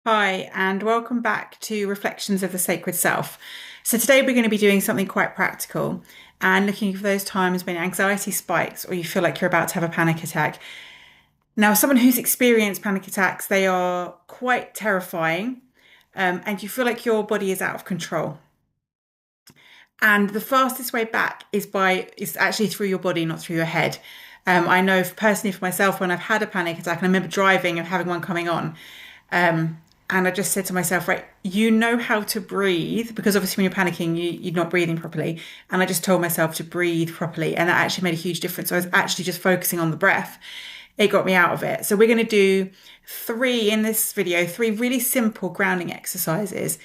Hi, and welcome back to Reflections of the Sacred Self. So, today we're going to be doing something quite practical and looking for those times when anxiety spikes or you feel like you're about to have a panic attack. Now, someone who's experienced panic attacks, they are quite terrifying, and you feel like your body is out of control. And the fastest way back is actually through your body, not through your head. I know personally for myself, when I've had a panic attack, and I remember driving and having one coming on, and I just said to myself, right, you know how to breathe because obviously when you're panicking, you're not breathing properly. And I just told myself to breathe properly. And that actually made a huge difference. So I was actually just focusing on the breath. It got me out of it. So we're going to do three really simple grounding exercises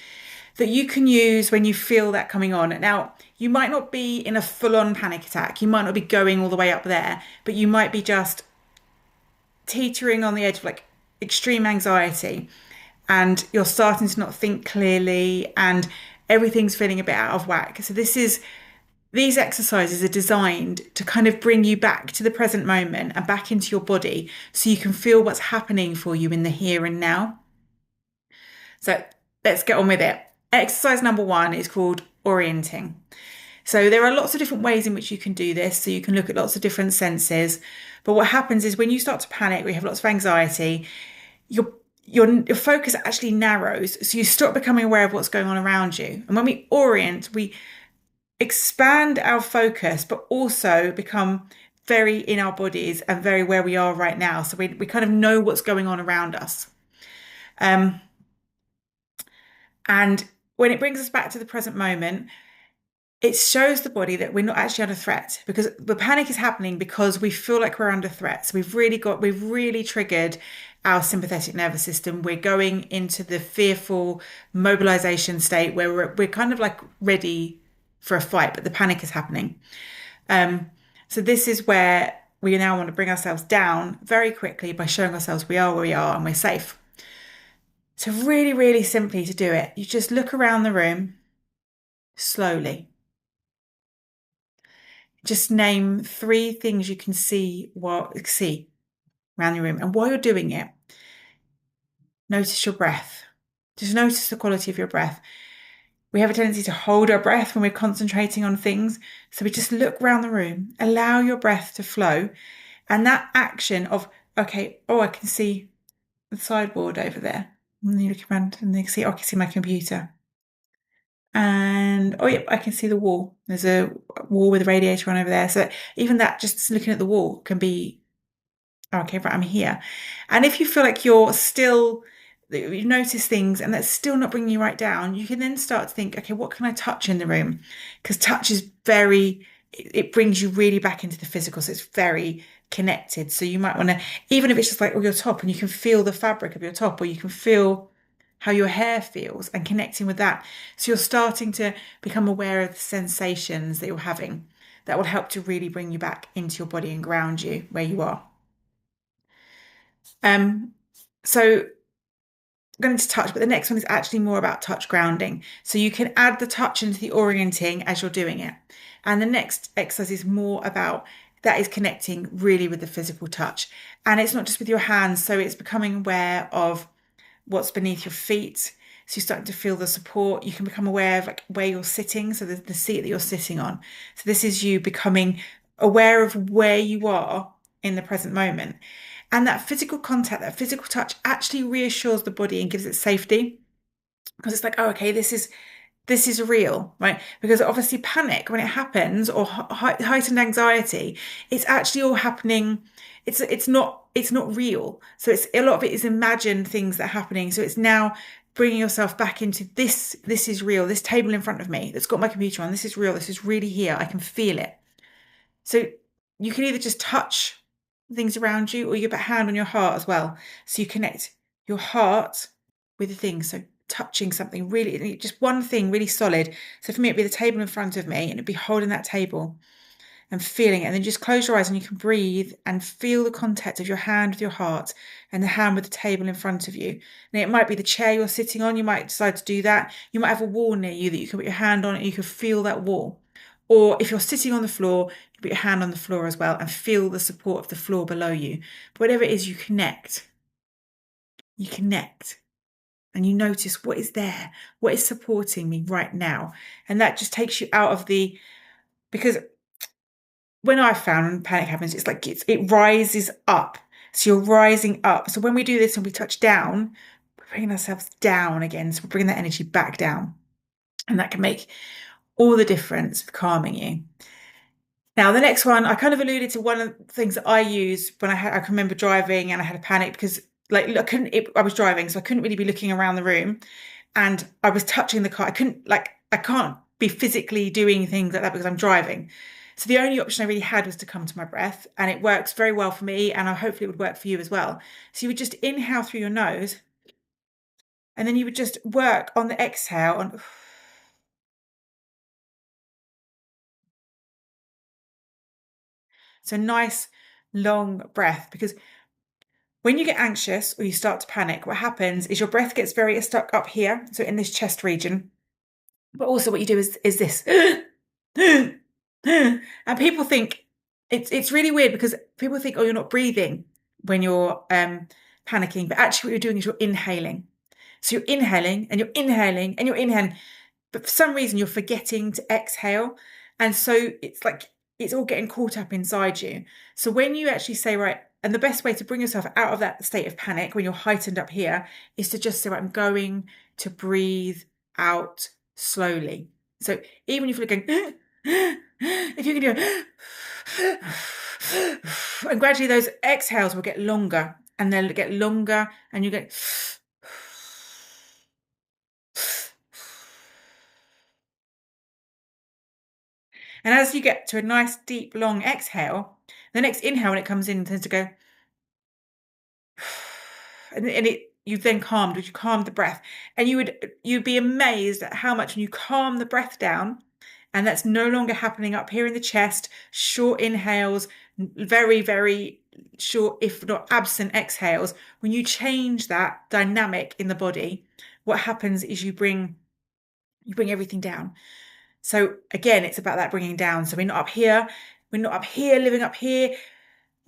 that you can use when you feel that coming on. Now, you might not be in a full-on panic attack. You might not be going all the way up there, but you might be just teetering on the edge of like extreme anxiety and you're starting to not think clearly and everything's feeling a bit out of whack. So these exercises are designed to kind of bring you back to the present moment and back into your body so you can feel what's happening for you in the here and now. So let's get on with it. Exercise number one is called orienting. So there are lots of different ways in which you can do this. So you can look at lots of different senses. But what happens is when you start to panic, we have lots of anxiety, your focus actually narrows. So you stop becoming aware of what's going on around you. And when we orient, we expand our focus, but also become very in our bodies and very where we are right now. So we kind of know what's going on around us. And when it brings us back to the present moment, it shows the body that we're not actually under threat because the panic is happening because we feel like we're under threat. So we've really triggered our sympathetic nervous system. We're going into the fearful mobilization state where we're kind of like ready for a fight, but the panic is happening. So this is where we now want to bring ourselves down very quickly by showing ourselves we are where we are and we're safe. So really, really simply to do it, you just look around the room slowly. Just name three things you can see around the room. And while you're doing it, notice your breath. Just notice the quality of your breath. We have a tendency to hold our breath when we're concentrating on things. So we just look around the room, allow your breath to flow. And that action of, okay, oh, I can see the sideboard over there. And you look around and you can see, oh, I can see my computer. And oh, yep, I can see the wall. There's a wall with a radiator on over there. So even that, just looking at the wall can be, oh, okay, right, I'm here. And if you feel like you notice things and that's still not bringing you right down, you can then start to think, okay, what can I touch in the room? Because touch is it brings you really back into the physical. So it's very connected. So you might want to, even if it's just like, oh, your top and you can feel the fabric of your top or you can feel how your hair feels and connecting with that. So you're starting to become aware of the sensations that you're having. That will help to really bring you back into your body and ground you where you are. So I'm going to touch, but the next one is actually more about touch grounding. So you can add the touch into the orienting as you're doing it. And the next exercise is more about that is connecting really with the physical touch. And it's not just with your hands. So it's becoming aware of what's beneath your feet. So you're starting to feel the support. You can become aware of like where you're sitting. So the seat that you're sitting on. So this is you becoming aware of where you are in the present moment. And that physical contact, that physical touch actually reassures the body and gives it safety because it's like, oh, okay, this is real, right? Because obviously panic when it happens or heightened anxiety, it's actually all happening. It's not real. So it's a lot of it is imagined things that are happening. So it's now bringing yourself back into this is real. This table in front of me that's got my computer on. This is real. This is really here. I can feel it. So you can either just touch things around you or you put a hand on your heart as well. So you connect your heart with the things. So touching something really, just one thing really solid. So for me, it'd be the table in front of me and it'd be holding that table and feeling it. And then just close your eyes and you can breathe and feel the contact of your hand with your heart and the hand with the table in front of you. And it might be the chair you're sitting on. You might decide to do that. You might have a wall near you that you can put your hand on and you can feel that wall. Or if you're sitting on the floor, you put your hand on the floor as well and feel the support of the floor below you. But whatever it is, you connect. You connect. and you notice what is there, what is supporting me right now. And that just takes you out of because when I found panic happens, it's like it rises up. So you're rising up. So when we do this and we touch down, we're bringing ourselves down again. So we're bringing that energy back down. And that can make all the difference with calming you. Now, the next one, I kind of alluded to one of the things that I use when I can remember driving and I had a panic because I was driving, so I couldn't really be looking around the room and I was touching the car. I can't be physically doing things like that because I'm driving. So the only option I really had was to come to my breath, and it works very well for me, and hopefully it would work for you as well. So you would just inhale through your nose, and then you would just work on the exhale on. So nice long breath, because when you get anxious or you start to panic, what happens is your breath gets very stuck up here, so in this chest region. But also what you do is this. And people think it's really weird because people think, oh, you're not breathing when you're panicking, but actually what you're doing is you're inhaling. So you're inhaling and you're inhaling and you're inhaling, but for some reason you're forgetting to exhale. And so it's like it's all getting caught up inside you. So when you actually say, right, and the best way to bring yourself out of that state of panic when you're heightened up here is to just say, right, I'm going to breathe out slowly. So even if you're going, if you can do and gradually those exhales will get longer and they'll get longer and you get and as you get to a nice deep long exhale, the next inhale when it comes in tends to go and you've then you calmed the breath, and you'd be amazed at how much when you calm the breath down, and that's no longer happening up here in the chest, short inhales, very, very short, if not absent exhales. When you change that dynamic in the body, what happens is you bring everything down. So again, it's about that bringing down. So we're not up here, living up here.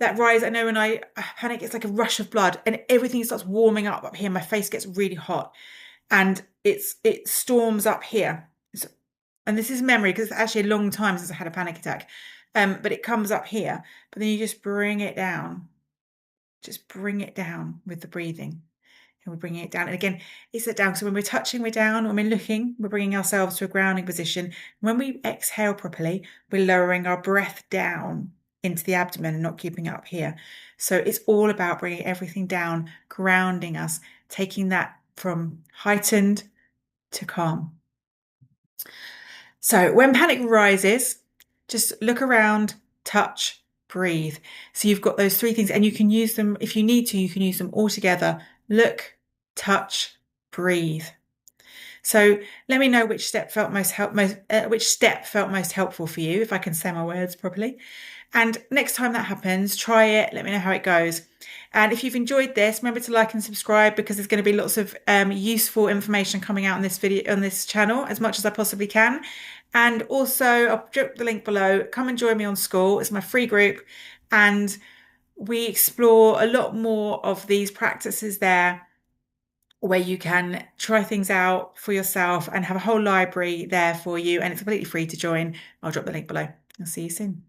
That rise, I know when I panic, it's like a rush of blood and everything starts warming up here. My face gets really hot and it storms up here. And this is memory because it's actually a long time since I had a panic attack. But it comes up here, but then you just bring it down. Just bring it down with the breathing. And we're bringing it down. And again, it's that down. So when we're touching, we're down. When we're looking, we're bringing ourselves to a grounding position. When we exhale properly, we're lowering our breath down into the abdomen and not keeping it up here. So it's all about bringing everything down, grounding us, taking that from heightened to calm. So when panic rises, just look around, touch, breathe. So you've got those three things and you can use them if you need to, you can use them all together. Look, touch, breathe. So let me know which step felt most helpful for you, if I can say my words properly. And next time that happens, try it. Let me know how it goes. And if you've enjoyed this, remember to like and subscribe because there's going to be lots of useful information coming out on this video, on this channel, as much as I possibly can. And also, I'll drop the link below. Come and join me on School. It's my free group. And we explore a lot more of these practices there where you can try things out for yourself and have a whole library there for you. And it's completely free to join. I'll drop the link below. I'll see you soon.